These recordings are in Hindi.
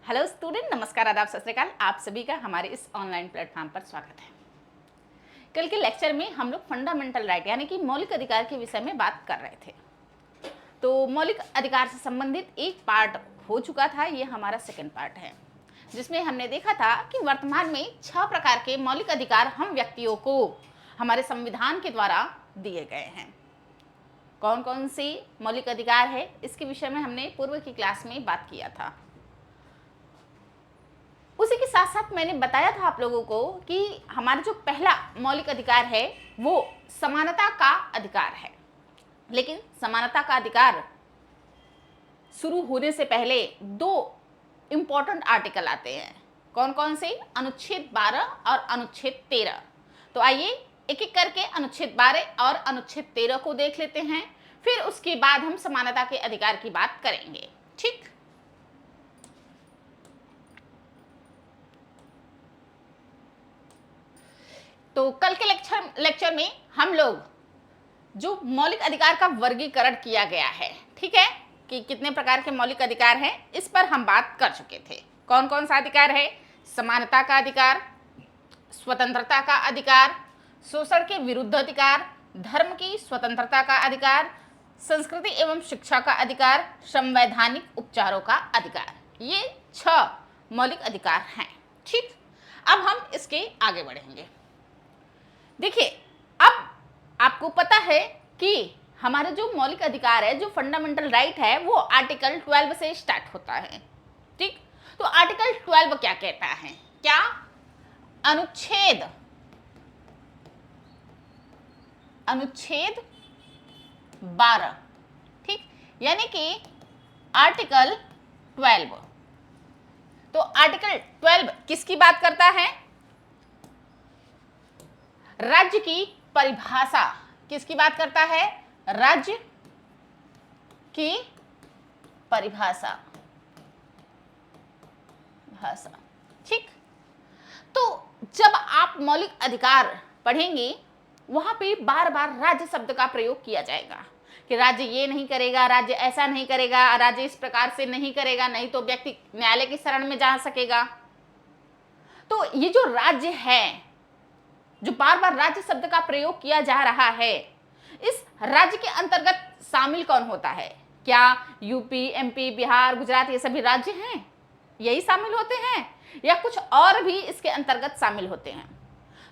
हेलो स्टूडेंट, नमस्कार, आदाब, सत श्री अकाल। आप सभी का हमारे इस ऑनलाइन प्लेटफॉर्म पर स्वागत है। कल के लेक्चर में हम लोग फंडामेंटल राइट यानी कि मौलिक अधिकार के विषय में बात कर रहे थे। तो मौलिक अधिकार से संबंधित एक पार्ट हो चुका था, ये हमारा सेकंड पार्ट है, जिसमें हमने देखा था कि वर्तमान में 6 प्रकार के मौलिक अधिकार हम व्यक्तियों को हमारे संविधान के द्वारा दिए गए हैं। कौन कौन से मौलिक अधिकार है, इसके विषय में हमने पूर्व की क्लास में बात किया था। उसी के साथ साथ मैंने बताया था आप लोगों को कि हमारा जो पहला मौलिक अधिकार है वो समानता का अधिकार है। लेकिन समानता का अधिकार शुरू होने से पहले 2 इंपॉर्टेंट आर्टिकल आते हैं। कौन कौन से? अनुच्छेद 12 और अनुच्छेद 13। तो आइए एक एक करके अनुच्छेद 12 और अनुच्छेद 13 को देख लेते हैं, फिर उसके बाद हम समानता के अधिकार की बात करेंगे। ठीक, तो कल के लेक्चर में हम लोग जो मौलिक अधिकार का वर्गीकरण किया गया है, ठीक है, कि कितने प्रकार के मौलिक अधिकार हैं, इस पर हम बात कर चुके थे। कौन कौन सा अधिकार है? समानता का अधिकार, स्वतंत्रता का अधिकार, शोषण के विरुद्ध अधिकार, धर्म की स्वतंत्रता का अधिकार, संस्कृति एवं शिक्षा का अधिकार, संवैधानिक उपचारों का अधिकार। ये 6 मौलिक अधिकार हैं। ठीक, अब हम इसके आगे बढ़ेंगे। देखिए, अब आपको पता है कि हमारे जो मौलिक अधिकार है, जो फंडामेंटल राइट है, वो आर्टिकल 12 से स्टार्ट होता है। ठीक, तो आर्टिकल 12 क्या कहता है? क्या? अनुच्छेद 12। ठीक, यानी कि आर्टिकल 12। तो आर्टिकल 12 किसकी बात करता है? राज्य की परिभाषा। किसकी बात करता है? राज्य की परिभाषा। ठीक, तो जब आप मौलिक अधिकार पढ़ेंगे, वहां पे बार बार राज्य शब्द का प्रयोग किया जाएगा कि राज्य ये नहीं करेगा, राज्य ऐसा नहीं करेगा, राज्य इस प्रकार से नहीं करेगा, नहीं तो व्यक्ति न्यायालय की शरण में जा सकेगा। तो ये जो राज्य है, जो बार बार राज्य शब्द का प्रयोग किया जा रहा है, इस राज्य के अंतर्गत शामिल कौन होता है? क्या यूपी, एमपी, बिहार, गुजरात ये सभी राज्य हैं, यही शामिल होते हैं, या कुछ और भी इसके अंतर्गत शामिल होते हैं?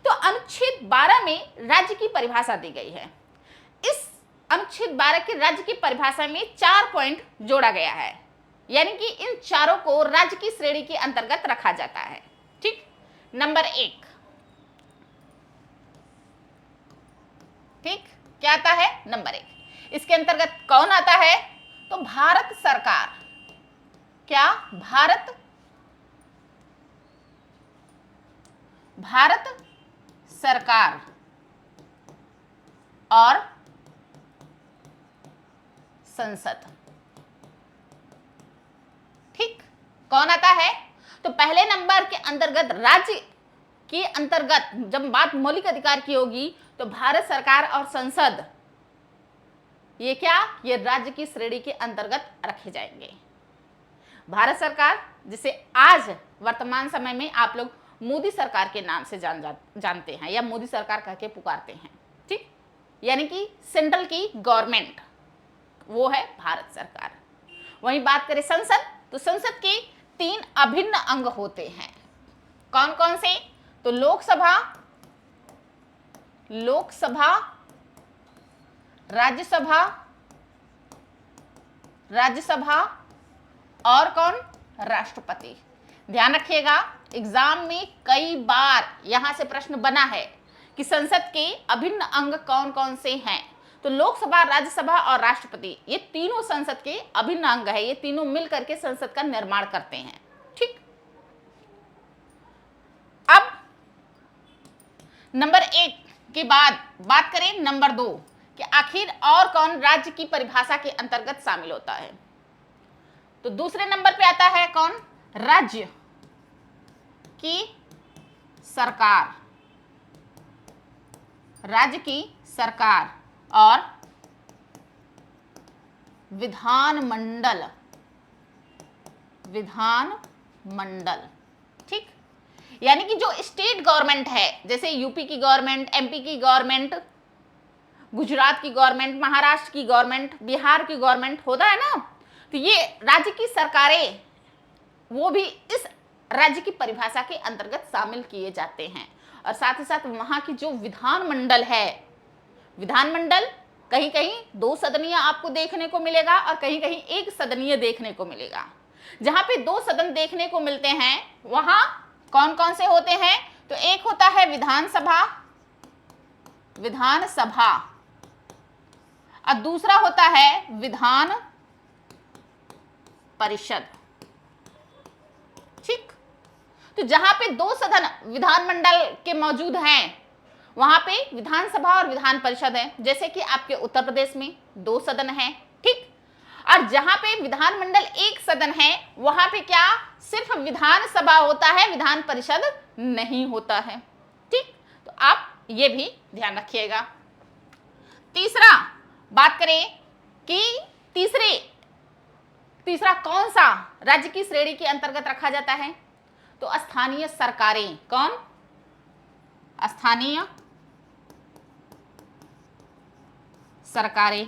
तो अनुच्छेद 12 में राज्य की परिभाषा दी गई है। इस अनुच्छेद 12 के राज्य की परिभाषा में 4 पॉइंट जोड़ा गया है, यानी कि इन चारों को राज्य की श्रेणी के अंतर्गत रखा जाता है। ठीक, नंबर 1, ठीक, क्या आता है? नंबर 1, इसके अंतर्गत कौन आता है? तो भारत सरकार। क्या? भारत सरकार और संसद। ठीक, कौन आता है? तो पहले नंबर के अंतर्गत राज्य के अंतर्गत जब बात मौलिक अधिकार की होगी, तो भारत सरकार और संसद, ये क्या? ये राज्य की श्रेणी के अंतर्गत रखे जाएंगे। भारत सरकार, जिसे आज वर्तमान समय में आप लोग मोदी सरकार के नाम से जानते हैं या मोदी सरकार कह के पुकारते हैं। ठीक, यानी कि सेंट्रल की गवर्नमेंट, वो है भारत सरकार। वहीं बात करें संसद, तो संसद के 3 अभिन्न अंग होते हैं। कौन कौन से? तो लोकसभा, राज्यसभा और कौन? राष्ट्रपति। ध्यान रखिएगा, एग्जाम में कई बार यहां से प्रश्न बना है कि संसद के अभिन्न अंग कौन कौन से हैं। तो लोकसभा, राज्यसभा और राष्ट्रपति, ये तीनों संसद के अभिन्न अंग है। ये तीनों मिलकर के संसद का निर्माण करते हैं। ठीक, अब नंबर 1 के बाद बात करें नंबर 2 कि आखिर और कौन राज्य की परिभाषा के अंतर्गत शामिल होता है। तो दूसरे नंबर पे आता है कौन? राज्य की सरकार, राज्य की सरकार और विधानमंडल, मंडल। ठीक, यानी कि जो स्टेट गवर्नमेंट है, जैसे यूपी की गवर्नमेंट, एमपी की गवर्नमेंट, गुजरात की गवर्नमेंट, महाराष्ट्र की गवर्नमेंट, बिहार की गवर्नमेंट होता है ना, तो ये राज्य की सरकारें वो भी इस राज्य की परिभाषा के अंतर्गत शामिल किए जाते हैं। और साथ ही साथ वहां की जो विधानमंडल है, विधानमंडल कहीं कहीं 2 सदनीय आपको देखने को मिलेगा और कहीं कहीं 1 सदनीय देखने को मिलेगा। जहां पे 2 सदन देखने को मिलते हैं वहां कौन कौन से होते हैं, तो एक होता है विधानसभा, विधानसभा, और दूसरा होता है विधान परिषद। ठीक, तो जहां पे 2 सदन विधानमंडल के मौजूद हैं वहां पे विधानसभा और विधान परिषद है, जैसे कि आपके उत्तर प्रदेश में 2 सदन हैं। ठीक, और जहां पे विधानमंडल 1 सदन है वहां पे क्या सिर्फ विधानसभा होता है, विधान परिषद नहीं होता है। ठीक, तो आप ये भी ध्यान रखिएगा। तीसरा बात करें कि तीसरा कौन सा राज्य की श्रेणी के अंतर्गत रखा जाता है, तो स्थानीय सरकारें। कौन? स्थानीय सरकारें।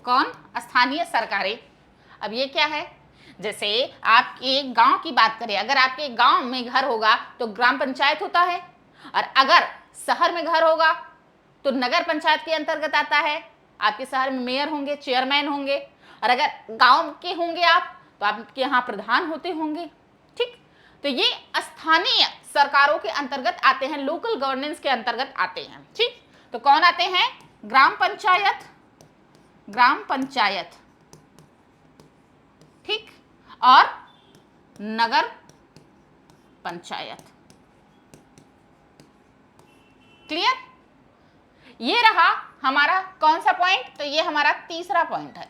कौन? स्थानीय सरकारें। अब ये क्या है, जैसे आपके गांव की बात करें, अगर आपके गांव में घर होगा तो ग्राम पंचायत होता है, और अगर शहर में घर होगा तो नगर पंचायत के अंतर्गत आता है। आपके शहर में मेयर होंगे, चेयरमैन होंगे, और अगर गांव के होंगे आप तो आपके यहाँ प्रधान होते होंगे। ठीक, तो ये स्थानीय सरकारों के अंतर्गत आते हैं, लोकल गवर्नेंस के अंतर्गत आते हैं। ठीक, तो कौन आते हैं? ग्राम पंचायत, ग्राम पंचायत, ठीक, और नगर पंचायत। क्लियर? ये रहा हमारा कौन सा पॉइंट, तो ये हमारा तीसरा पॉइंट है।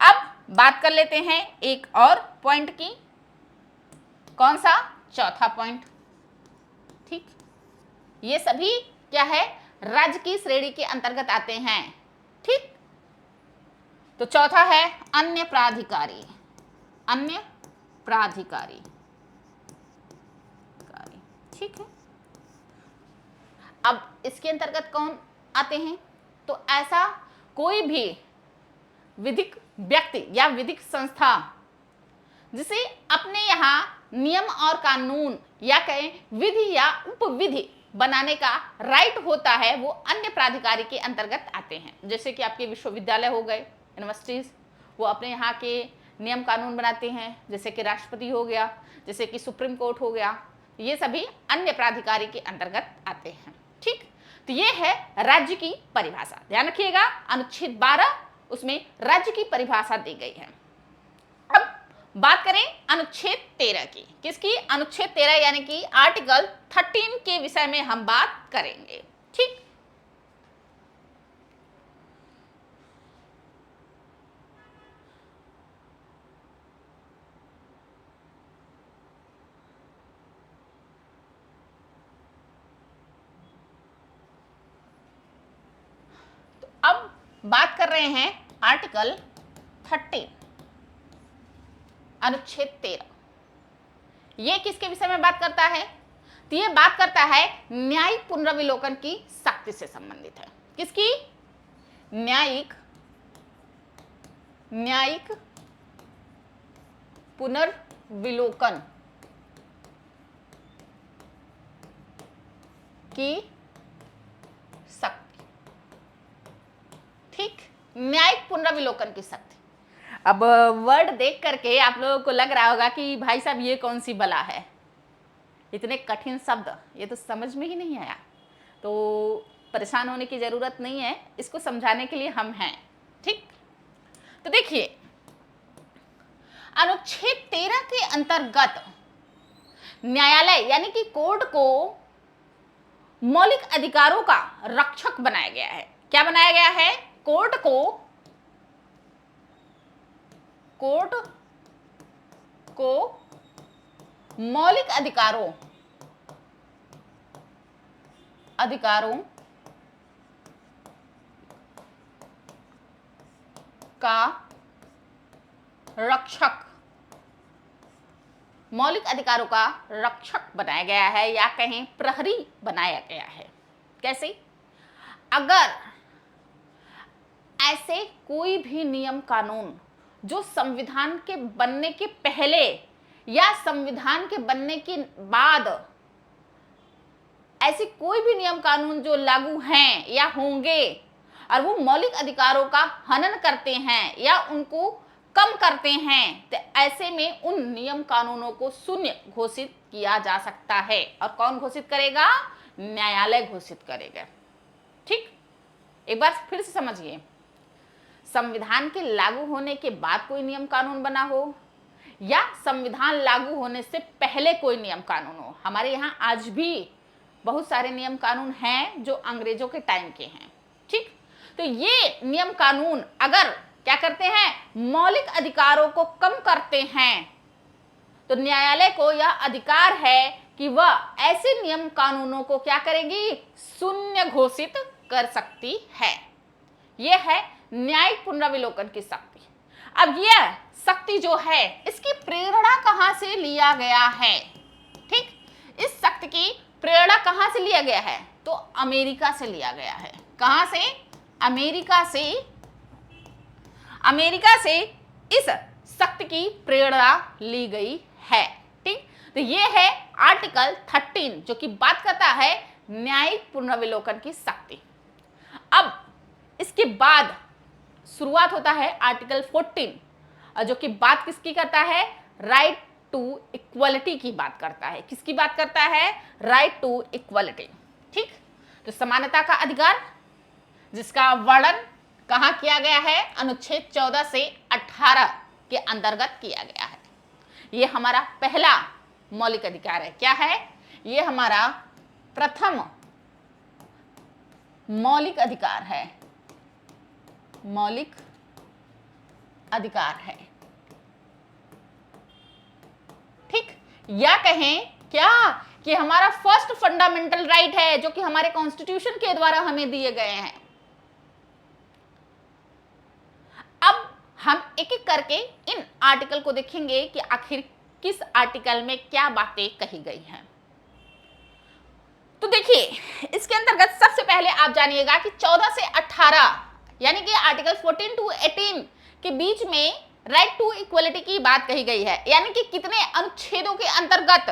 अब बात कर लेते हैं एक और पॉइंट की। कौन सा? चौथा पॉइंट। ठीक, ये सभी क्या है, राज्य की श्रेणी के अंतर्गत आते हैं। ठीक, तो चौथा है अन्य प्राधिकारी, अन्य प्राधिकारी। ठीक है, अब इसके अंतर्गत कौन आते हैं, तो ऐसा कोई भी विधिक व्यक्ति या विधिक संस्था जिसे अपने यहाँ नियम और कानून या कहें विधि या उपविधि बनाने का राइट होता है, वो अन्य प्राधिकारी के अंतर्गत आते हैं। जैसे कि आपके विश्वविद्यालय हो गए, यूनिवर्सिटीज, वो अपने यहाँ के नियम कानून बनाते हैं, जैसे कि राष्ट्रपति हो गया, जैसे कि सुप्रीम कोर्ट हो गया, ये सभी अन्य प्राधिकारी के अंतर्गत आते हैं। ठीक, तो ये है राज्य की परिभाषा। ध्यान रखिएगा, अनुच्छेद 12 उसमें राज्य की परिभाषा दी गई है। अब बात करें अनुच्छेद 13 की। किसकी? अनुच्छेद 13 यानी कि आर्टिकल 13 के विषय में हम बात करेंगे। ठीक, तो अब बात कर रहे हैं आर्टिकल 13, अनुच्छेद 13। ये किसके विषय में बात करता है, तो ये बात करता है न्यायिक पुनर्विलोकन की शक्ति से संबंधित है। किसकी? न्यायिक पुनर्विलोकन की शक्ति। ठीक, न्यायिक पुनर्विलोकन की शक्ति। अब वर्ड देख करके आप लोगों को लग रहा होगा कि भाई साहब ये कौन सी बला है, इतने कठिन शब्द, ये तो समझ में ही नहीं आया। तो परेशान होने की जरूरत नहीं है, इसको समझाने के लिए हम हैं। ठीक, तो देखिए अनुच्छेद 13 के अंतर्गत न्यायालय यानी कि कोर्ट को मौलिक अधिकारों का रक्षक बनाया गया है। क्या बनाया गया है? कोर्ट को मौलिक अधिकारों का रक्षक, मौलिक अधिकारों का रक्षक बनाया गया है या कहें प्रहरी बनाया गया है। कैसे? अगर ऐसे कोई भी नियम कानून जो संविधान के बनने के पहले या संविधान के बनने के बाद ऐसे कोई भी नियम कानून जो लागू हैं या होंगे और वो मौलिक अधिकारों का हनन करते हैं या उनको कम करते हैं, तो ऐसे में उन नियम कानूनों को शून्य घोषित किया जा सकता है। और कौन घोषित करेगा? न्यायालय घोषित करेगा। ठीक, एक बार फिर से समझिए, संविधान के लागू होने के बाद कोई नियम कानून बना हो या संविधान लागू होने से पहले कोई नियम कानून हो, हमारे यहाँ आज भी बहुत सारे नियम कानून हैं जो अंग्रेजों के टाइम के हैं। ठीक, तो ये नियम कानून अगर क्या करते हैं, मौलिक अधिकारों को कम करते हैं, तो न्यायालय को यह अधिकार है कि वह ऐसे नियम कानूनों को क्या करेगी, शून्य घोषित कर सकती है। यह है न्यायिक पुनरावलोकन की शक्ति। अब यह शक्ति जो है, इसकी प्रेरणा कहां से लिया गया है? ठीक, इस शक्ति की प्रेरणा कहां से लिया गया है? तो अमेरिका से लिया गया है। कहां से? अमेरिका से इस शक्ति की प्रेरणा ली गई है। ठीक, तो ये है आर्टिकल 13 जो कि बात करता है न्यायिक पुनरावलोकन की शक्ति। अब इसके बाद शुरुआत होता है आर्टिकल 14 जो कि बात किसकी करता है? राइट टू इक्वलिटी की बात करता है। किसकी बात करता है? Right to equality. ठीक, तो समानता का अधिकार जिसका वर्णन कहाँ किया गया है? अनुच्छेद 14 से 18 के अंतर्गत किया गया है। ये हमारा पहला मौलिक अधिकार है। क्या है? ये हमारा प्रथम मौलिक अधिकार है। मौलिक अधिकार है। ठीक, या कहें क्या कि हमारा फर्स्ट फंडामेंटल राइट है जो कि हमारे कॉन्स्टिट्यूशन के द्वारा हमें दिए गए हैं। अब हम एक एक करके इन आर्टिकल को देखेंगे कि आखिर किस आर्टिकल में क्या बातें कही गई हैं। तो देखिए, इसके अंतर्गत सबसे पहले आप जानिएगा कि 14 से 18 यानी कि आर्टिकल 14 टू 18 के बीच में राइट टू इक्वलिटी की बात कही गई है। यानी कि कितने अनुच्छेदों के अंतर्गत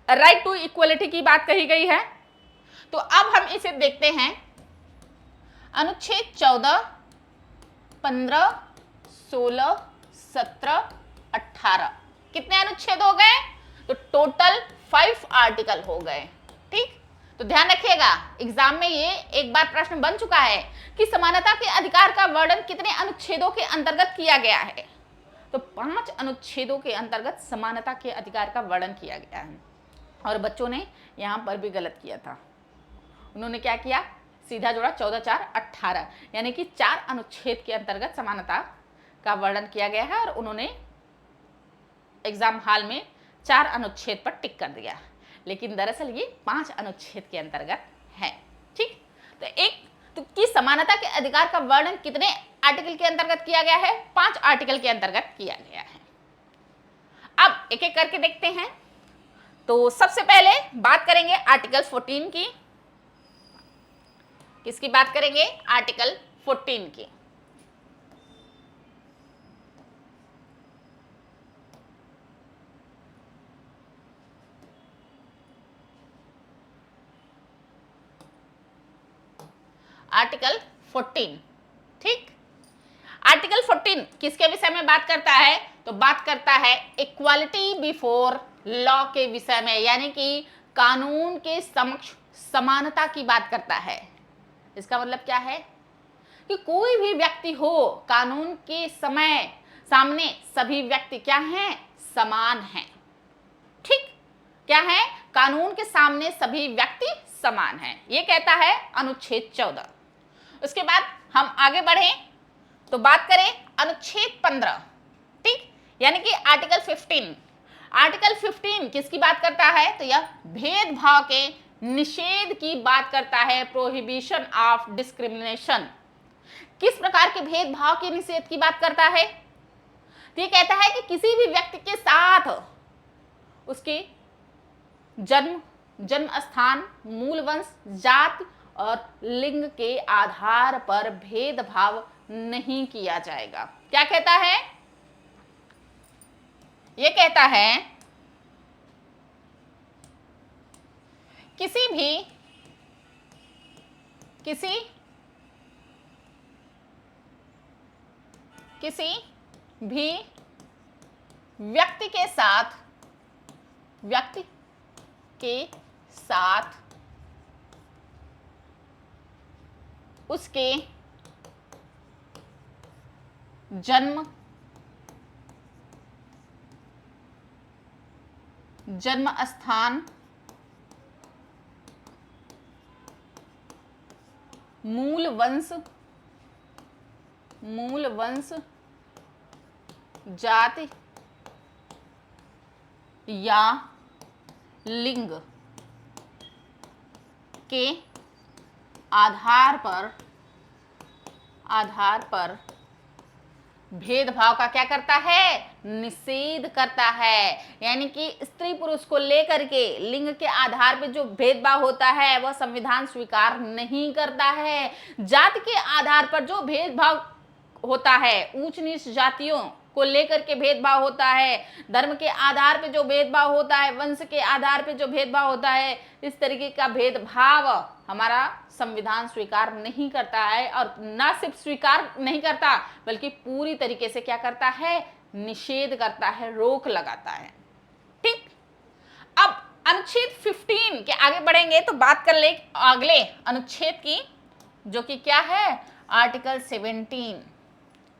राइट टू इक्वलिटी की बात कही गई है। तो अब हम इसे देखते हैं। अनुच्छेद 14, 15, 16, 17, 18 कितने अनुच्छेद हो गए? तो टोटल 5 आर्टिकल हो गए। ठीक, तो ध्यान रखिएगा, एग्जाम में ये एक बार प्रश्न बन चुका है कि समानता के अधिकार का वर्णन कितने अनुच्छेदों के अंतर्गत किया गया है? तो 5 अनुच्छेदों के अंतर्गत समानता के अधिकार का वर्णन किया गया है। और बच्चों ने यहाँ पर भी गलत किया था। उन्होंने क्या किया? सीधा जोड़ा 14, 4, 18 यानी कि 4 अनुच्छेद के अंतर्गत समानता का वर्णन किया गया है और उन्होंने एग्जाम हॉल में 4 अनुच्छेद पर टिक कर दिया, लेकिन दरअसल ये 5 अनुच्छेद के अंतर्गत है। ठीक, तो कि समानता के अधिकार का वर्णन कितने आर्टिकल के अंतर्गत किया गया है? 5 आर्टिकल के अंतर्गत किया गया है। अब एक एक करके देखते हैं। तो सबसे पहले बात करेंगे आर्टिकल 14 की। किसकी बात करेंगे? आर्टिकल 14 की। आर्टिकल 14। ठीक, आर्टिकल 14 किसके विषय में बात करता है? तो बात करता है इक्वालिटी बिफोर लॉ के विषय में, यानी कि कानून के समक्ष समानता की बात करता है। इसका मतलब क्या है कि कोई भी व्यक्ति हो, कानून के सामने सभी व्यक्ति क्या हैं? समान हैं। ठीक, क्या है? कानून के सामने सभी व्यक्ति समान हैं, ये कहता है अनुच्छेद 14। उसके बाद हम आगे बढ़े तो बात करें अनुच्छेद 15। ठीक, यानी कि आर्टिकल 15। आर्टिकल 15 किसकी बात करता है? तो यह भेदभाव के निषेध की बात करता है। Prohibition of discrimination. किस प्रकार के भेदभाव के निषेध की बात करता है? तो ये कहता है कि किसी भी व्यक्ति के साथ उसके जन्म स्थान, मूल वंश, जाति और लिंग के आधार पर भेदभाव नहीं किया जाएगा। क्या कहता है? ये कहता है किसी भी व्यक्ति के साथ उसके जन्म स्थान, मूल वंश, जाति या लिंग के आधार पर भेदभाव का क्या करता है? निषेध करता है। यानी कि स्त्री पुरुष को लेकर के लिंग के आधार पर जो भेदभाव होता है वह संविधान स्वीकार नहीं करता है। जाति के आधार पर जो भेदभाव होता है, ऊंच नीच जातियों को लेकर के भेदभाव होता है, धर्म के आधार पे जो भेदभाव होता है, वंश के आधार पे जो भेदभाव होता है, इस तरीके का भेदभाव हमारा संविधान स्वीकार नहीं करता है। और न सिर्फ स्वीकार नहीं करता बल्कि पूरी तरीके से क्या करता है? निषेध करता है, रोक लगाता है। ठीक। अब अनुच्छेद 15 के आगे बढ़ेंगे तो बात कर ले अगले अनुच्छेद की, जो कि क्या है? आर्टिकल 17।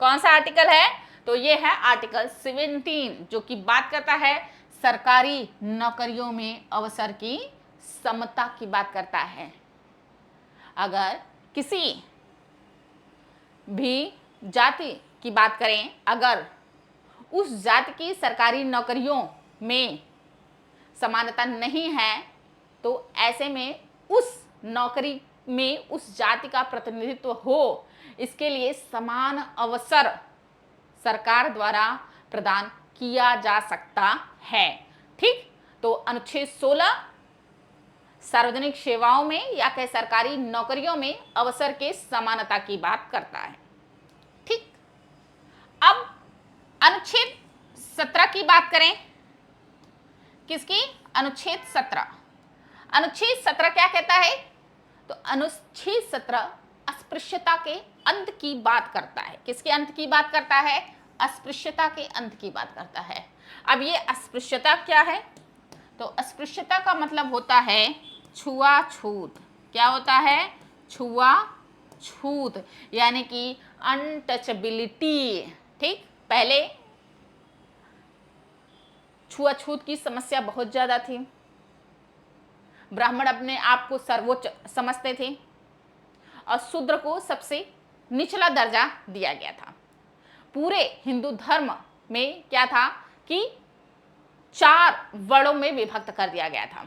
कौन सा आर्टिकल है? तो ये है आर्टिकल 17, जो कि बात करता है सरकारी नौकरियों में अवसर की समता की बात करता है। अगर किसी भी जाति की बात करें, अगर उस जाति की सरकारी नौकरियों में समानता नहीं है तो ऐसे में उस नौकरी में उस जाति का प्रतिनिधित्व हो, इसके लिए समान अवसर सरकार द्वारा प्रदान किया जा सकता है। ठीक। तो अनुच्छेद 16 सार्वजनिक सेवाओं में या कहीं सरकारी नौकरियों में अवसर के समानता की बात करता है। ठीक। अब अनुच्छेद 17 की बात करें। किसकी? अनुच्छेद 17। अनुच्छेद 17 क्या कहता है? तो अनुच्छेद 17 अस्पृश्यता के अंत की बात करता है। किसके अंत की बात करता है? अस्पृश्यता के अंत की बात करता है। अब ये अस्पृश्यता क्या है? तो अस्पृश्यता का मतलब होता है छुआछूत। क्या होता है? छुआछूत, यानी कि अनटचेबिलिटी। ठीक। पहले छुआछूत की समस्या बहुत ज्यादा थी। ब्राह्मण अपने आप को सर्वोच्च समझते थे और शूद्र को सबसे निचला दर्जा दिया गया था। पूरे हिंदू धर्म में क्या था कि 4 वर्णों में विभक्त कर दिया गया था,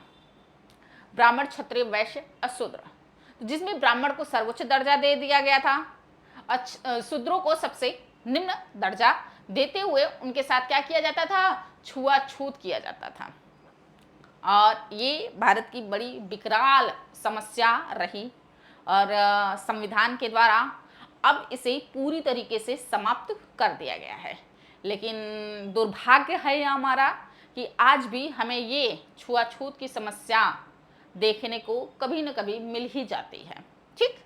ब्राह्मण, क्षत्रिय, वैश्य और शूद्र, जिसमें ब्राह्मण को सर्वोच्च दर्जा दे दिया गया था और शूद्रों को सबसे निम्न दर्जा देते हुए उनके साथ क्या किया जाता था? छुआछूत किया जाता था। और ये भारत की बड़ी विकराल समस्या रही और संविधान के द्वारा अब इसे पूरी तरीके से समाप्त कर दिया गया है। लेकिन दुर्भाग्य है हमारा कि आज भी हमें ये छुआछूत की समस्या देखने को कभी न कभी मिल ही जाती है। ठीक।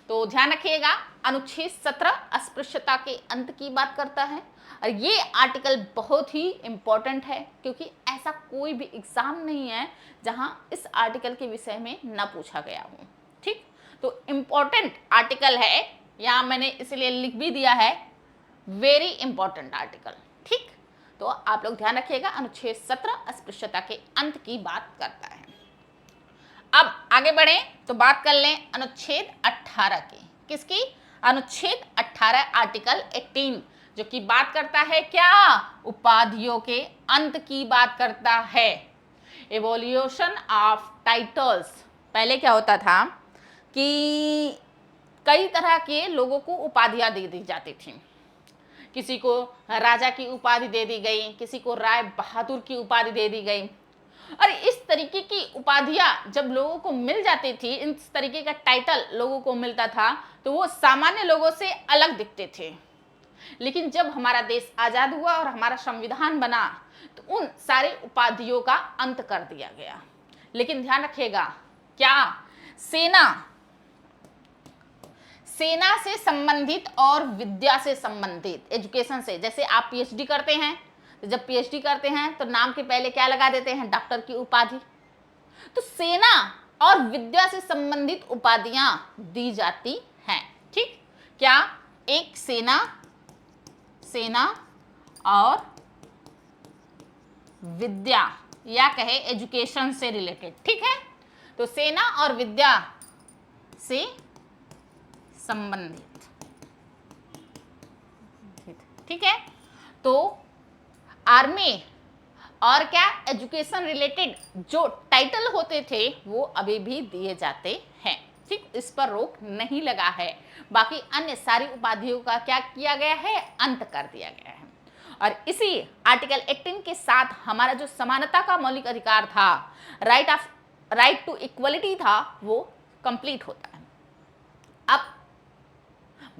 तो ध्यान रखिएगा, अनुच्छेद 17 अस्पृश्यता के अंत की बात करता है और ये आर्टिकल बहुत ही इम्पोर्टेंट है क्योंकि ऐसा कोई भी एग्जाम नहीं है जहां इस आर्टिकल के विषय में न पूछा गया हो। ठीक। तो इम्पोर्टेंट आर्टिकल है, यहाँ मैंने इसलिए लिख भी दिया है वेरी इंपॉर्टेंट आर्टिकल। ठीक। तो आप लोग ध्यान रखिएगा, अनुच्छेद 17 अस्पृश्यता के अंत की बात करता है। अब आगे बढ़े तो बात कर लें अनुच्छेद 18 की। किसकी? अनुच्छेद 18 आर्टिकल 18, जो कि बात करता है क्या? उपाधियों के अंत की बात करता है। Evolution of titles. पहले क्या होता था कि कई तरह के लोगों को उपाधियां दे दी जाती थी। किसी को राजा की उपाधि दे दी गई, किसी को राय बहादुर की उपाधि दे दी गई। और इस तरीके की उपाधियां जब लोगों को मिल जाती थी, इस तरीके का टाइटल लोगों को मिलता था, तो वो सामान्य लोगों से अलग दिखते थे। लेकिन जब हमारा देश आजाद हुआ और हमारा संविधान बना, तो उन सारे उपाधियों का अंत कर दिया गया। लेकिन ध्यान रखिएगा, क्या सेना से संबंधित और विद्या से संबंधित, एजुकेशन से, जैसे आप पीएचडी करते हैं, तो जब पीएचडी करते हैं तो नाम के पहले क्या लगा देते हैं? डॉक्टर की उपाधि। तो सेना और विद्या से संबंधित उपाधियां दी जाती हैं। ठीक, क्या एक सेना और विद्या या कहे एजुकेशन से रिलेटेड। ठीक है, तो सेना और विद्या से संबंधित। ठीक है, तो आर्मी और क्या एजुकेशन रिलेटेड जो टाइटल होते थे वो अभी भी दिए जाते हैं। ठीक, इस पर रोक नहीं लगा है। बाकी अन्य सारी उपाधियों का क्या किया गया है? अंत कर दिया गया है। और इसी आर्टिकल 18 के साथ हमारा जो समानता का मौलिक अधिकार था, राइट टू इक्वलिटी था, वो कंप्लीट होता है। अब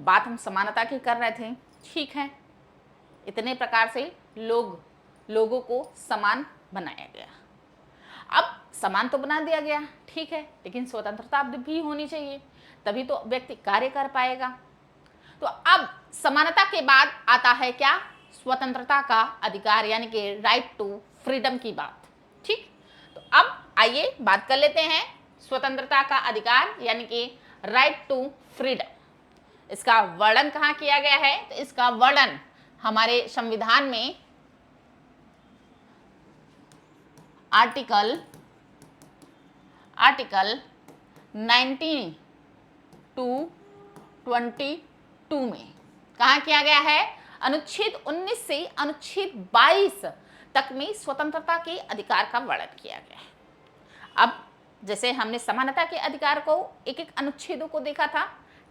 बात हम समानता की कर रहे थे, ठीक है, इतने प्रकार से लोगों को समान बनाया गया। अब समान तो बना दिया गया, ठीक है, लेकिन स्वतंत्रता भी होनी चाहिए, तभी तो व्यक्ति कार्य कर पाएगा। तो अब समानता के बाद आता है क्या? स्वतंत्रता का अधिकार, यानी कि राइट टू फ्रीडम की बात। ठीक, तो अब आइए बात कर लेते हैं स्वतंत्रता का अधिकार यानी कि राइट टू फ्रीडम। इसका वर्णन कहाँ किया गया है? तो इसका वर्णन हमारे संविधान में आर्टिकल 19 टू 22 में कहाँ किया गया है? अनुच्छेद 19 से अनुच्छेद 22 तक में स्वतंत्रता के अधिकार का वर्णन किया गया है। अब जैसे हमने समानता के अधिकार को एक एक अनुच्छेदों को देखा था,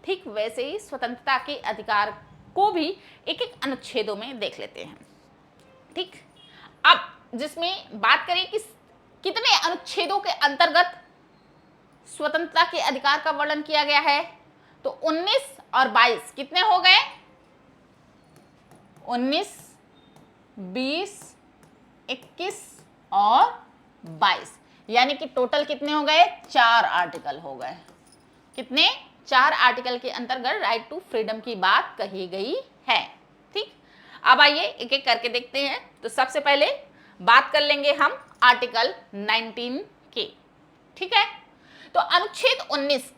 ठीक वैसे ही स्वतंत्रता के अधिकार को भी एक एक अनुच्छेदों में देख लेते हैं। ठीक, अब जिसमें बात करें कि कितने अनुच्छेदों के अंतर्गत स्वतंत्रता के अधिकार का वर्णन किया गया है, तो 19 और 22 कितने हो गए? 19, 20, 21 और 22, यानी कि टोटल कितने हो गए? 4 आर्टिकल हो गए। कितने? 4 आर्टिकल के अंतर्गत राइट टू फ्रीडम की बात कही गई है। ठीक, अब आइए एक एक करके देखते हैं। तो सबसे पहले बात कर लेंगे हम आर्टिकल 19 के। ठीक है, तो अनुच्छेद 19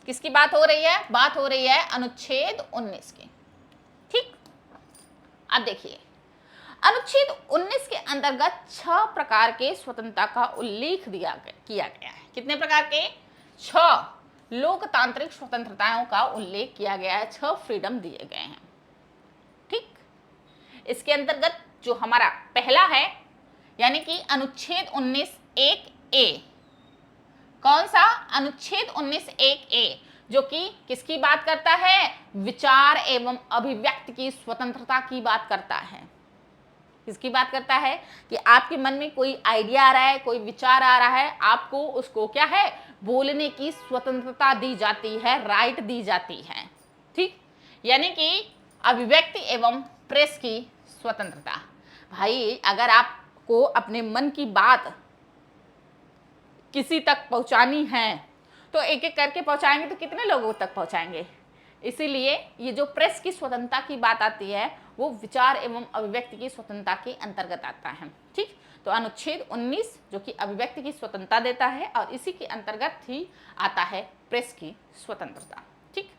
किसकी बात हो रही है? बात हो रही है अनुच्छेद 19 की। ठीक, अब देखिए अनुच्छेद 19 के अंतर्गत 6 प्रकार के स्वतंत्रता का उल्लेख किया गया है। कितने प्रकार के? 6 लोकतांत्रिक स्वतंत्रताओं का उल्लेख किया गया है, 6 फ्रीडम दिए गए हैं। ठीक, इसके अंतर्गत जो हमारा पहला है यानी कि अनुच्छेद 19 1A। कौन सा? अनुच्छेद 19 1A, जो कि किसकी बात करता है? विचार एवं अभिव्यक्ति की स्वतंत्रता की बात करता है। किसकी बात करता है? कि आपके मन में कोई आइडिया आ रहा है, कोई विचार आ रहा है, आपको उसको क्या है? बोलने की स्वतंत्रता दी जाती है, राइट दी जाती है। ठीक, यानी कि अभिव्यक्ति एवं प्रेस की स्वतंत्रता। भाई अगर आपको अपने मन की बात किसी तक पहुंचानी है तो एक एक करके पहुंचाएंगे तो कितने लोगों तक पहुंचाएंगे? इसीलिए ये जो प्रेस की स्वतंत्रता की बात आती है वो विचार एवं अभिव्यक्ति की स्वतंत्रता के अंतर्गत आता है। ठीक, तो अनुच्छेद 19 जो कि अभिव्यक्ति की स्वतंत्रता देता है और इसी के अंतर्गत ही आता है प्रेस की स्वतंत्रता। ठीक,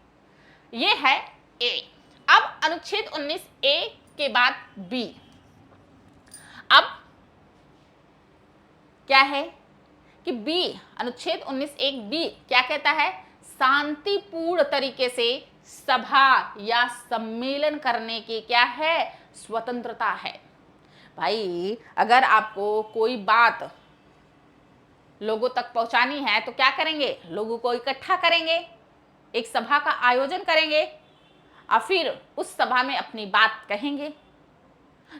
ये है ए। अब अनुच्छेद 19 ए के बाद बी। अब क्या है कि बी, अनुच्छेद 19 एक बी क्या कहता है? शांतिपूर्ण तरीके से सभा या सम्मेलन करने की क्या है? स्वतंत्रता है। भाई अगर आपको कोई बात लोगों तक पहुंचानी है तो क्या करेंगे? लोगों को इकट्ठा करेंगे, एक सभा का आयोजन करेंगे और फिर उस सभा में अपनी बात कहेंगे।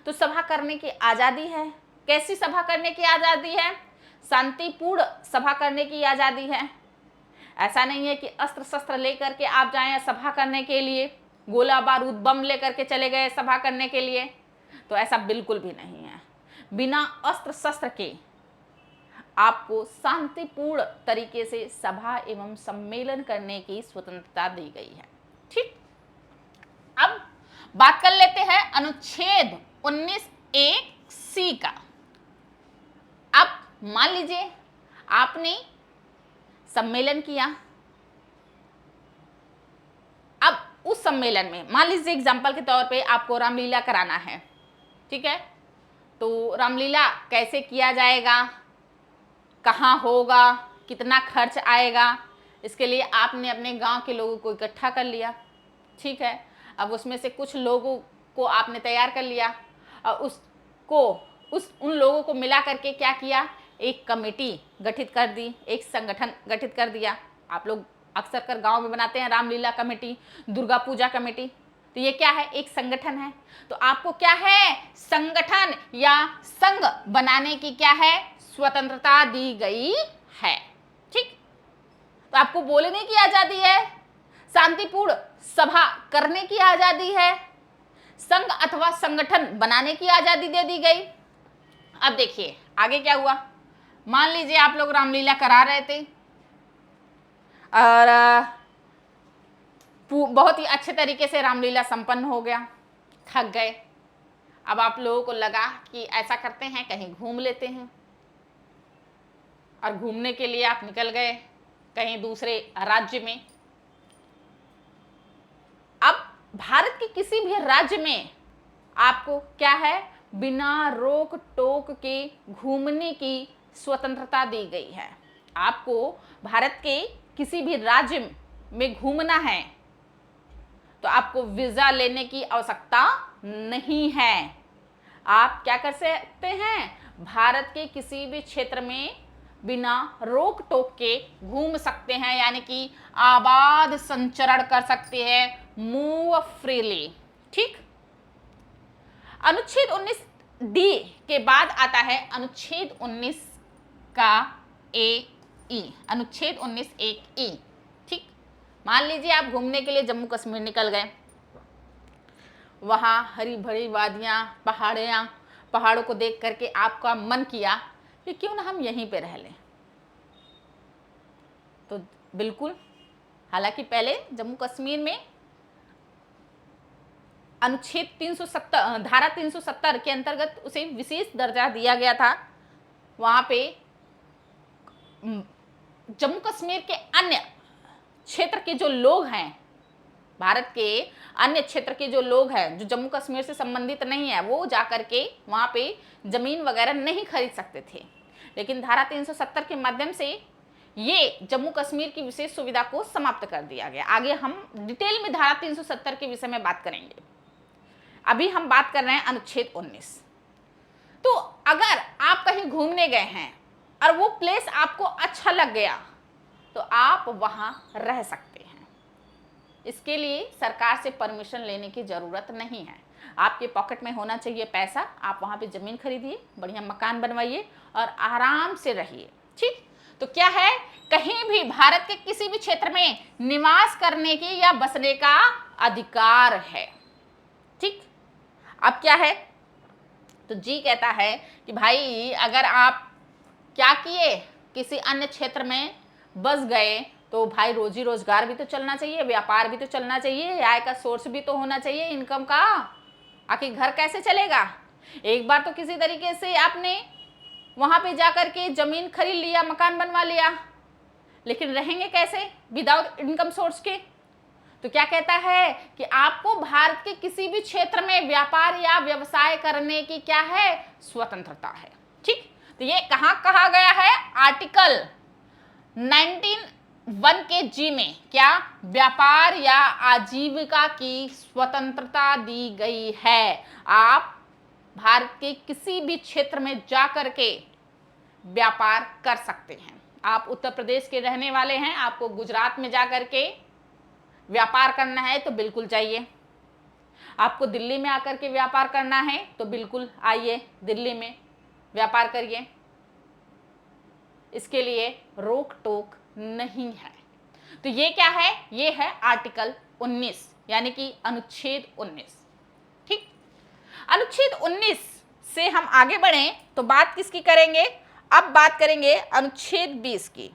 तो सभा करने की आज़ादी है। कैसी सभा करने की आज़ादी है? शांतिपूर्ण सभा करने की आज़ादी है। ऐसा नहीं है कि अस्त्र शस्त्र लेकर के आप जाएं सभा करने के लिए, गोला बारूद बम लेकर के चले गए सभा करने के लिए, तो ऐसा बिल्कुल भी नहीं है। बिना अस्त्र शस्त्र के आपको शांतिपूर्ण तरीके से सभा एवं सम्मेलन करने की स्वतंत्रता दी गई है। ठीक, अब बात कर लेते हैं अनुच्छेद 19(1)(c) का। अब मान लीजिए आपने सम्मेलन किया। अब उस सम्मेलन में मान लीजिए एग्जाम्पल के तौर पे आपको रामलीला कराना है, ठीक है। तो रामलीला कैसे किया जाएगा, कहाँ होगा, कितना खर्च आएगा, इसके लिए आपने अपने गांव के लोगों को इकट्ठा कर लिया, ठीक है। अब उसमें से कुछ लोगों को आपने तैयार कर लिया और उन लोगों को मिला करके क्या किया, एक कमेटी गठित कर दी, एक संगठन गठित कर दिया। आप लोग अक्सर कर गांव में बनाते हैं रामलीला कमेटी, दुर्गा पूजा कमेटी, तो ये क्या है, एक संगठन है। तो आपको क्या है, संगठन या संघ बनाने की क्या है, स्वतंत्रता दी गई है। ठीक, तो आपको बोलने की आजादी है, शांतिपूर्ण सभा करने की आजादी है, संघ अथवा संगठन बनाने की आजादी दे दी गई। अब देखिए आगे क्या हुआ। मान लीजिए आप लोग रामलीला करा रहे थे और बहुत ही अच्छे तरीके से रामलीला संपन्न हो गया, थक गए। अब आप लोगों को लगा कि ऐसा करते हैं कहीं घूम लेते हैं, और घूमने के लिए आप निकल गए कहीं दूसरे राज्य में। अब भारत के किसी भी राज्य में आपको क्या है, बिना रोक टोक के घूमने की स्वतंत्रता दी गई है। आपको भारत के किसी भी राज्य में घूमना है तो आपको वीजा लेने की आवश्यकता नहीं है। आप क्या कर सकते हैं, भारत के किसी भी क्षेत्र में बिना रोक टोक के घूम सकते हैं, यानी कि आबाद संचरण कर सकते हैं, मूव फ्रीली। ठीक, अनुच्छेद 19D के बाद आता है अनुच्छेद 19 का ए, अनुच्छेद 19(1)(e). ठीक, मान लीजिए आप घूमने के लिए जम्मू कश्मीर निकल गए, वहाँ हरी भरी वादियाँ, पहाड़ों को देख करके आपका मन किया कि क्यों ना हम यहीं पे रह लें, तो बिल्कुल। हालांकि पहले जम्मू कश्मीर में अनुच्छेद 370 धारा 370 के अंतर्गत उसे विशेष दर्जा दिया गया था। वहाँ पे जम्मू कश्मीर के अन्य क्षेत्र के जो लोग हैं, भारत के अन्य क्षेत्र के जो लोग हैं जो जम्मू कश्मीर से संबंधित नहीं है, वो जाकर के वहाँ पे ज़मीन वगैरह नहीं खरीद सकते थे। लेकिन धारा 370 के माध्यम से ये जम्मू कश्मीर की विशेष सुविधा को समाप्त कर दिया गया। आगे हम डिटेल में धारा 370 के विषय में बात करेंगे। अभी हम बात कर रहे हैं अनुच्छेद 19। तो अगर आप कहीं घूमने गए हैं और वो प्लेस आपको अच्छा लग गया तो आप वहाँ रह सकते हैं। इसके लिए सरकार से परमिशन लेने की ज़रूरत नहीं है। आपके पॉकेट में होना चाहिए पैसा, आप वहाँ पे ज़मीन खरीदिए, बढ़िया मकान बनवाइए और आराम से रहिए। ठीक, तो क्या है, कहीं भी भारत के किसी भी क्षेत्र में निवास करने की या बसने का अधिकार है। ठीक, अब क्या है, तो जी कहता है कि भाई अगर आप क्या किए, किसी अन्य क्षेत्र में बस गए तो भाई रोजी रोजगार भी तो चलना चाहिए, व्यापार भी तो चलना चाहिए, आय का सोर्स भी तो होना चाहिए इनकम का। आखिर घर कैसे चलेगा? एक बार तो किसी तरीके से आपने वहाँ पे जाकर के ज़मीन खरीद लिया, मकान बनवा लिया, लेकिन रहेंगे कैसे विदाउट इनकम सोर्स के? तो क्या कहता है कि आपको भारत के किसी भी क्षेत्र में व्यापार या व्यवसाय करने की क्या है, स्वतंत्रता है। ठीक, तो ये कहाँ कहा गया है, आर्टिकल 19(1) के जी में क्या, व्यापार या आजीविका की स्वतंत्रता दी गई है। आप भारत के किसी भी क्षेत्र में जाकर के व्यापार कर सकते हैं। आप उत्तर प्रदेश के रहने वाले हैं, आपको गुजरात में जाकर के व्यापार करना है तो बिल्कुल जाइए, आपको दिल्ली में आकर के व्यापार करना है तो बिल्कुल आइए, दिल्ली में व्यापार करिए, इसके लिए रोक टोक नहीं है। तो ये क्या है? ये है आर्टिकल 19 यानी कि अनुच्छेद 19। ठीक, अनुच्छेद 19 से हम आगे बढ़ें तो बात किसकी करेंगे? अब बात करेंगे अनुच्छेद 20 की।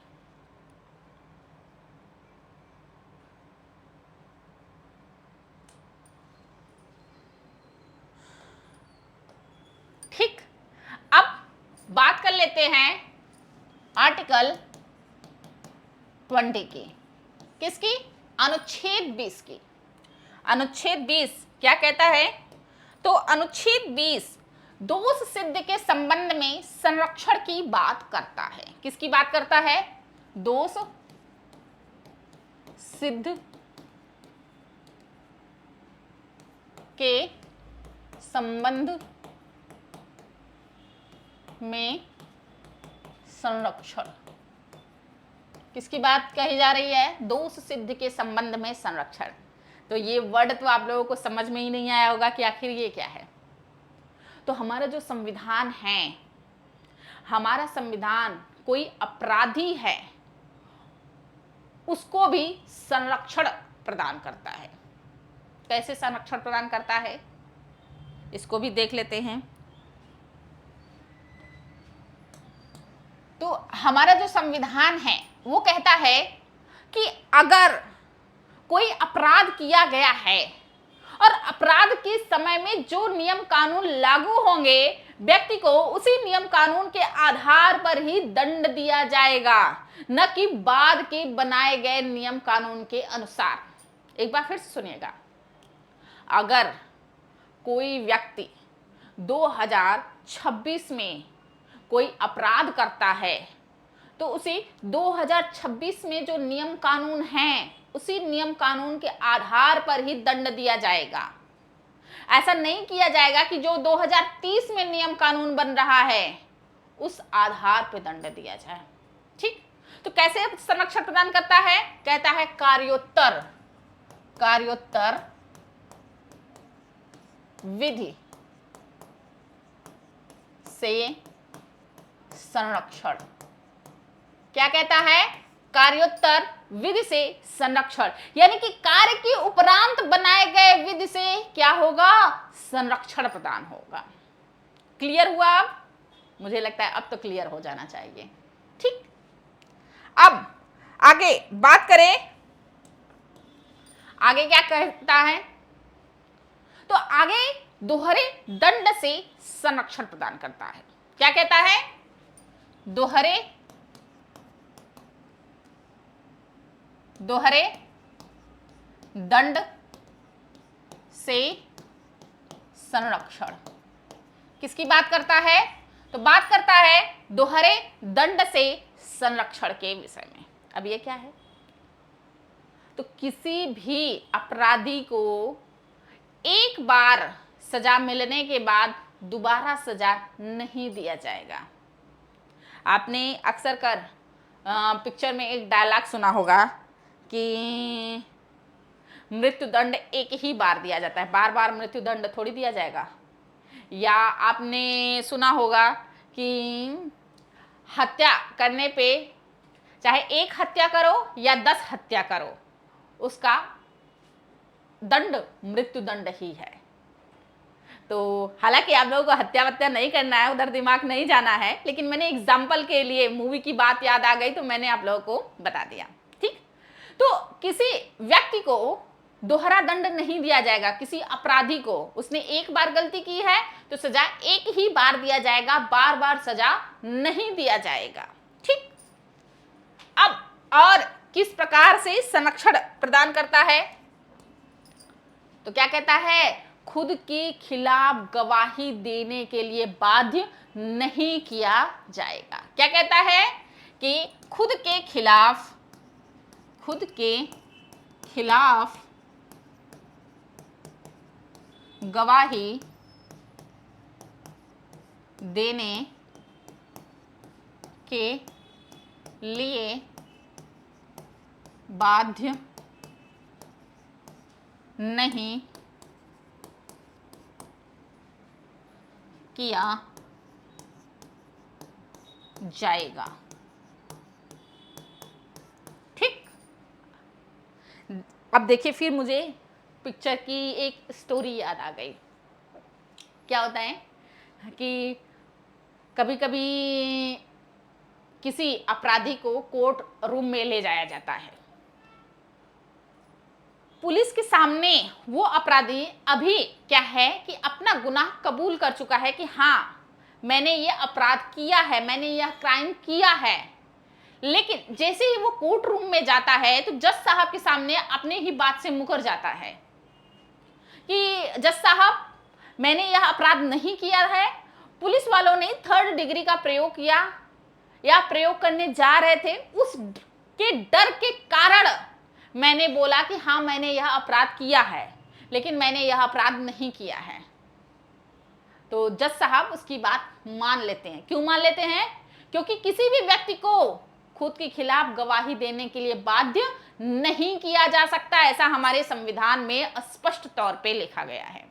ठीक, अब बात कर लेते हैं आर्टिकल 20 की। किसकी? अनुच्छेद 20 की। अनुच्छेद 20 क्या कहता है? तो अनुच्छेद 20 दोष सिद्ध के संबंध में संरक्षण की बात करता है। किसकी बात करता है? दोष सिद्ध के संबंध में संरक्षण। किसकी बात कही जा रही है? दोष सिद्ध के संबंध में संरक्षण। तो ये वर्ड तो आप लोगों को समझ में ही नहीं आया होगा कि आखिर ये क्या है। तो हमारा जो संविधान है, हमारा संविधान कोई अपराधी है उसको भी संरक्षण प्रदान करता है। कैसे संरक्षण प्रदान करता है इसको भी देख लेते हैं। तो हमारा जो संविधान है वो कहता है कि अगर कोई अपराध किया गया है और अपराध के समय में जो नियम कानून लागू होंगे, व्यक्ति को उसी नियम कानून के आधार पर ही दंड दिया जाएगा, न कि बाद के बनाए गए नियम कानून के अनुसार। एक बार फिर से सुनिएगा, अगर कोई व्यक्ति 2026 में कोई अपराध करता है तो उसे 2026 में जो नियम कानून हैं उसी नियम कानून के आधार पर ही दंड दिया जाएगा। ऐसा नहीं किया जाएगा कि जो 2030 में नियम कानून बन रहा है उस आधार पर दंड दिया जाए। ठीक, तो कैसे संरक्षण प्रदान करता है? कहता है कार्योत्तर विधि से संरक्षण। क्या कहता है? कार्योत्तर विधि से संरक्षण, यानी कि कार्य के उपरांत बनाए गए विधि से क्या होगा? संरक्षण प्रदान होगा। क्लियर हुआ? अब मुझे लगता है अब तो क्लियर हो जाना चाहिए। ठीक, अब आगे बात करें, आगे क्या कहता है? तो आगे दोहरे दंड से संरक्षण प्रदान करता है। क्या कहता है? दोहरे दंड से संरक्षण। किसकी बात करता है? तो बात करता है दोहरे दंड से संरक्षण के विषय में। अब ये क्या है? तो किसी भी अपराधी को एक बार सजा मिलने के बाद दोबारा सजा नहीं दिया जाएगा। आपने अक्सर कर पिक्चर में एक डायलॉग सुना होगा कि मृत्यु दंड एक ही बार दिया जाता है, बार बार मृत्यु दंड थोड़ी दिया जाएगा। या आपने सुना होगा कि हत्या करने पे चाहे एक हत्या करो या 10 हत्या करो, उसका दंड मृत्यु दंड ही है। तो हालांकि आप लोगों को हत्या वत्या नहीं करना है, उधर दिमाग नहीं जाना है, लेकिन मैंने एग्जाम्पल के लिए मूवी की बात याद आ गई तो मैंने आप लोगों को बता दिया। ठीक, तो किसी व्यक्ति को दोहरा दंड नहीं दिया जाएगा। किसी अपराधी को, उसने एक बार गलती की है तो सजा एक ही बार दिया जाएगा, बार बार सजा नहीं दिया जाएगा। ठीक, अब और किस प्रकार से संरक्षण प्रदान करता है? तो क्या कहता है? खुद के खिलाफ गवाही देने के लिए बाध्य नहीं किया जाएगा। क्या कहता है? कि खुद के खिलाफ गवाही देने के लिए बाध्य नहीं किया जाएगा। ठीक, अब देखिए फिर मुझे पिक्चर की एक स्टोरी याद आ गई। क्या होता है कि कभी कभी किसी अपराधी को कोर्ट रूम में ले जाया जाता है। पुलिस के सामने वो अपराधी अभी क्या है कि अपना गुनाह कबूल कर चुका है कि हाँ मैंने ये अपराध किया है, मैंने यह क्राइम किया है। लेकिन जैसे ही वो कोर्ट रूम में जाता है तो जज साहब के सामने अपने ही बात से मुकर जाता है कि जज साहब मैंने यह अपराध नहीं किया है, पुलिस वालों ने 3rd डिग्री का प्रयोग किया या प्रयोग करने जा रहे थे, उस के डर के कारण मैंने बोला कि हाँ मैंने यह अपराध किया है, लेकिन मैंने यह अपराध नहीं किया है। तो जज साहब उसकी बात मान लेते हैं। क्यों मान लेते हैं? क्योंकि किसी भी व्यक्ति को खुद के खिलाफ गवाही देने के लिए बाध्य नहीं किया जा सकता, ऐसा हमारे संविधान में स्पष्ट तौर पे लिखा गया है।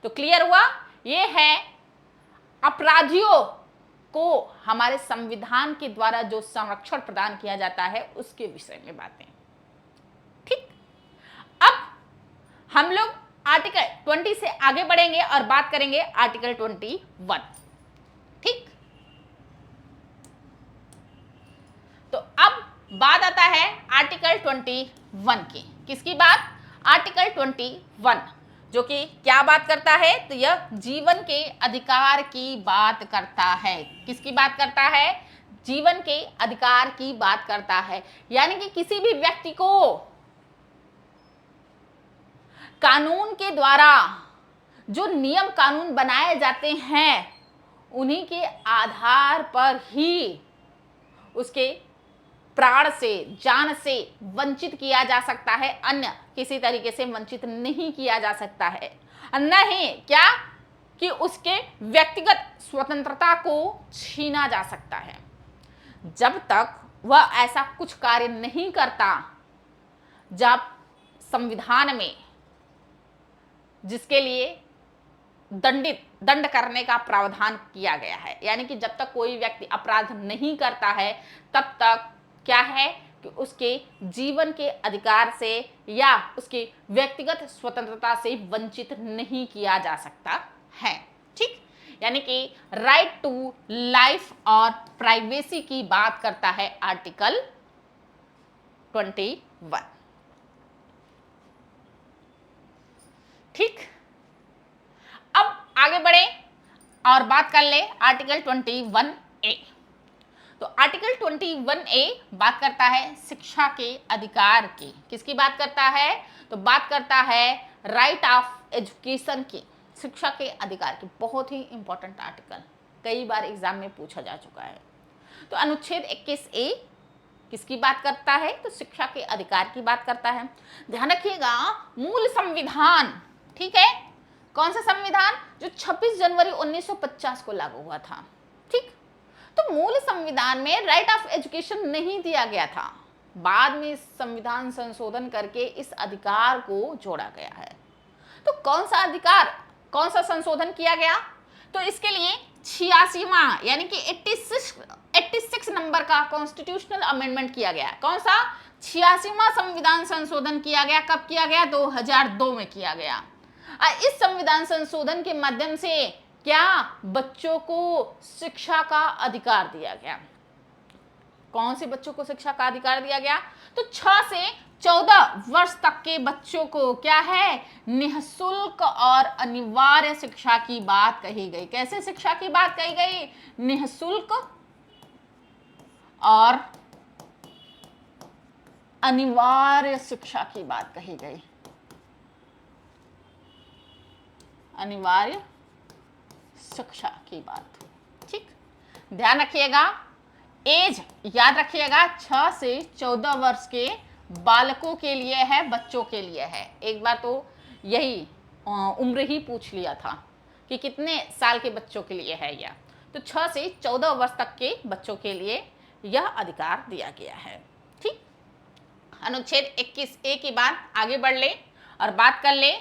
तो क्लियर हुआ, ये है अपराधियों को हमारे संविधान के द्वारा जो संरक्षण प्रदान किया जाता है उसके विषय में बातें। ठीक, अब हम लोग आर्टिकल 20 से आगे बढ़ेंगे और बात करेंगे आर्टिकल 21। ठीक, तो अब बात आता है आर्टिकल 21 की। किसकी बात? आर्टिकल 21 जो कि क्या बात करता है? तो यह जीवन के अधिकार की बात करता है। किसकी बात करता है? जीवन के अधिकार की बात करता है। यानी कि किसी भी व्यक्ति को कानून के द्वारा जो नियम कानून बनाए जाते हैं उन्हीं के आधार पर ही उसके प्राण से, जान से वंचित किया जा सकता है, अन्य किसी तरीके से वंचित नहीं किया जा सकता है। नहीं क्या कि उसके व्यक्तिगत स्वतंत्रता को छीना जा सकता है। जब तक वह ऐसा कुछ कार्य नहीं करता जब संविधान में जिसके लिए दंड करने का प्रावधान किया गया है, यानी कि जब तक कोई व्यक्ति अपराध नहीं करता है तब तक क्या है कि उसके जीवन के अधिकार से या उसकी व्यक्तिगत स्वतंत्रता से वंचित नहीं किया जा सकता है। ठीक, यानी कि राइट टू लाइफ और प्राइवेसी की बात करता है आर्टिकल 21। ठीक, अब आगे बढ़े और बात कर ले आर्टिकल 21A। तो आर्टिकल 21A बात करता है शिक्षा के अधिकार की। किसकी बात करता है? तो बात करता है राइट ऑफ एजुकेशन की, शिक्षा के अधिकार की। बहुत ही इंपॉर्टेंट आर्टिकल, कई बार एग्जाम में पूछा जा चुका है। तो अनुच्छेद 21A किसकी बात करता है? तो शिक्षा के अधिकार की बात करता है। ध्यान रखिएगा, मूल संविधान, ठीक है, कौन सा संविधान? जो 26 जनवरी 1950 को लागू हुआ था। ठीक, तो मूल संविधान में राइट ऑफ एजुकेशन नहीं दिया गया था, बाद में संविधान संशोधन करके इस अधिकार को जोड़ा गया है। तो कौन सा अधिकार, कौन सा संशोधन किया गया? तो इसके लिए 86वां यानी कि 86 नंबर का कॉन्स्टिट्यूशनल अमेंडमेंट किया गया। कौन सा? 86वां संविधान संशोधन किया गया। कब किया गया? 2002 में किया गया। इस संविधान संशोधन के माध्यम से क्या बच्चों को शिक्षा का अधिकार दिया गया। कौन से बच्चों को शिक्षा का अधिकार दिया गया? तो 6 से 14 वर्ष तक के बच्चों को क्या है? निःशुल्क और अनिवार्य शिक्षा की बात कही गई। कैसे शिक्षा की बात कही गई? निःशुल्क और अनिवार्य शिक्षा की बात कही गई। अनिवार्य शिक्षा की बात। ठीक, ध्यान रखिएगा, एज याद रखिएगा 6 से 14 वर्ष के बालकों के लिए है, बच्चों के लिए है। एक बार तो यही उम्र ही पूछ लिया था कि कितने साल के बच्चों के लिए है यह। तो 6 से 14 वर्ष तक के बच्चों के लिए यह अधिकार दिया गया है। ठीक, अनुच्छेद 21A की बात आगे बढ़ ले और बात कर ले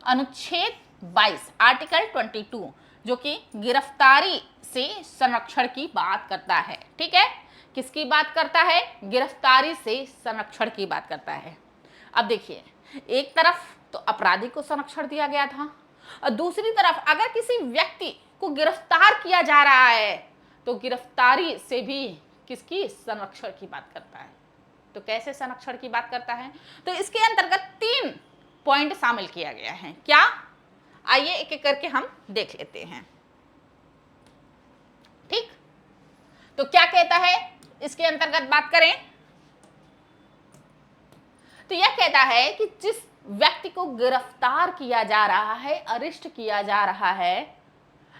अनुच्छेद 22 आर्टिकल 22 जो कि गिरफ्तारी से संरक्षण की बात करता है। ठीक है, किसकी बात करता है? गिरफ्तारी से संरक्षण की बात करता है। अब देखिए, एक तरफ तो अपराधी को संरक्षण दिया गया था और दूसरी तरफ अगर किसी व्यक्ति को गिरफ्तार किया जा रहा है तो गिरफ्तारी से भी किसकी? संरक्षण की बात करता है। तो कैसे संरक्षण की बात करता है? तो इसके अंतर्गत 3 पॉइंट शामिल किया गया है। क्या? आइए एक एक करके हम देख लेते हैं। ठीक, तो क्या कहता है इसके अंतर्गत बात करें तो यह कहता है कि जिस व्यक्ति को गिरफ्तार किया जा रहा है, अरेस्ट किया जा रहा है,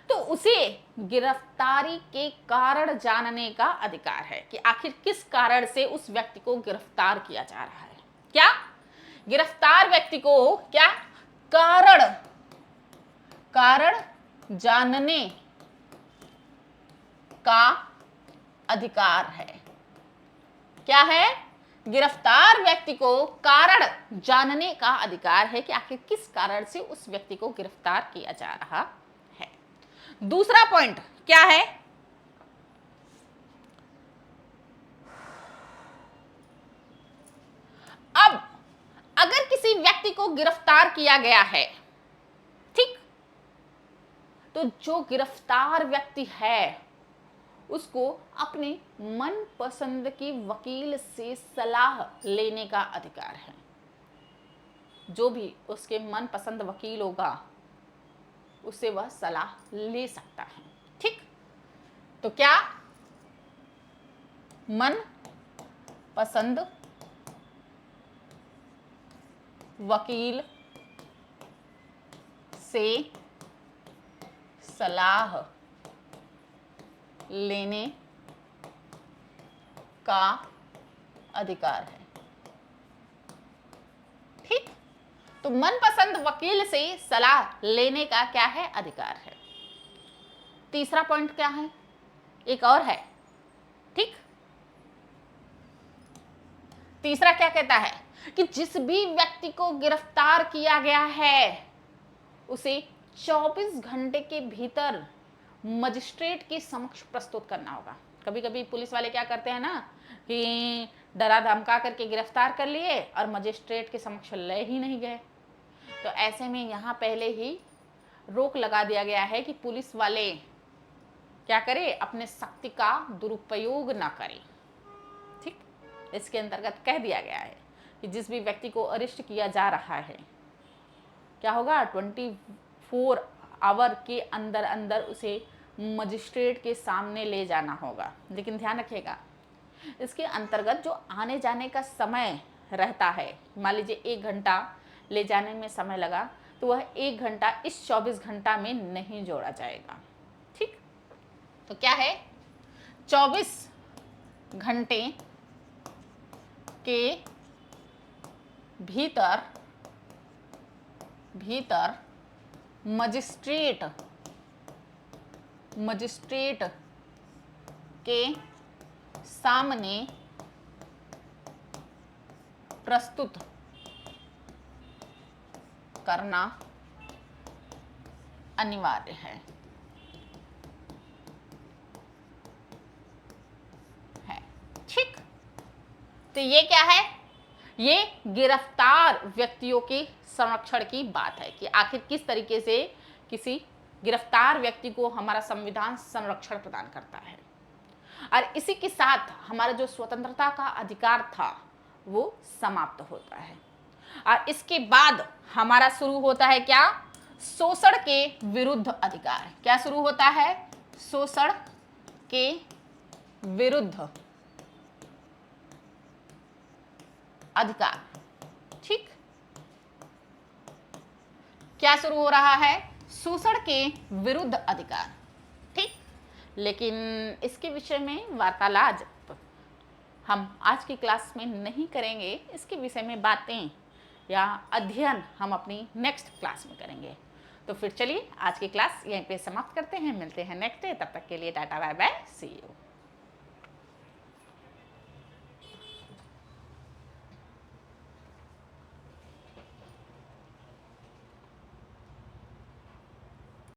तो उसे गिरफ्तारी के कारण जानने का अधिकार है कि आखिर किस कारण से उस व्यक्ति को गिरफ्तार किया जा रहा है। क्या? गिरफ्तार व्यक्ति को क्या? कारण जानने का अधिकार है। क्या है? गिरफ्तार व्यक्ति को कारण जानने का अधिकार है कि आखिर किस कारण से उस व्यक्ति को गिरफ्तार किया जा रहा है। दूसरा पॉइंट क्या है? अब अगर किसी व्यक्ति को गिरफ्तार किया गया है, ठीक, तो जो गिरफ्तार व्यक्ति है उसको अपने मनपसंद की वकील से सलाह लेने का अधिकार है। जो भी उसके मनपसंद वकील होगा उससे वह सलाह ले सकता है। ठीक, तो क्या? मनपसंद वकील से सलाह लेने का अधिकार है। ठीक, तो मनपसंद वकील से सलाह लेने का क्या है? अधिकार है। तीसरा पॉइंट क्या है? एक और है। ठीक, तीसरा क्या कहता है कि जिस भी व्यक्ति को गिरफ्तार किया गया है उसे 24 घंटे के भीतर मजिस्ट्रेट के समक्ष प्रस्तुत करना होगा। कभी कभी पुलिस वाले क्या करते हैं ना कि डरा धमका करके गिरफ्तार कर लिए और मजिस्ट्रेट के समक्ष ले ही नहीं गए। तो ऐसे में यहाँ पहले ही रोक लगा दिया गया है कि पुलिस वाले क्या करे? अपने शक्ति का दुरुपयोग ना करें। ठीक, इसके अंतर्गत कह दिया गया है कि जिस भी व्यक्ति को अरेस्ट किया जा रहा है क्या होगा? 24 आवर के अंदर अंदर उसे मजिस्ट्रेट के सामने ले जाना होगा। लेकिन ध्यान रखिएगा, इसके अंतर्गत जो आने जाने का समय रहता है, मान लीजिए 1 घंटा ले जाने में समय लगा तो वह 1 घंटा इस 24 घंटा में नहीं जोड़ा जाएगा। ठीक, तो क्या है? 24 घंटे के भीतर मजिस्ट्रेट के सामने प्रस्तुत करना अनिवार्य है। ठीक, तो ये क्या है? ये गिरफ्तार व्यक्तियों के संरक्षण की बात है कि आखिर किस तरीके से किसी गिरफ्तार व्यक्ति को हमारा संविधान संरक्षण प्रदान करता है। और इसी के साथ हमारा जो स्वतंत्रता का अधिकार था वो समाप्त होता है। और इसके बाद हमारा शुरू होता है क्या? शोषण के विरुद्ध अधिकार। क्या शुरू होता है? शोषण के विरुद्ध अधिकार। ठीक, क्या शुरू हो रहा है? शोषण के विरुद्ध अधिकार। ठीक, लेकिन इसके विषय में वार्तालाप हम आज की क्लास में नहीं करेंगे। इसके विषय में बातें या अध्ययन हम अपनी नेक्स्ट क्लास में करेंगे। तो फिर चलिए आज की क्लास यहीं पे समाप्त करते हैं। मिलते हैं नेक्स्ट डे। तब तक के लिए tata bye bye, see you.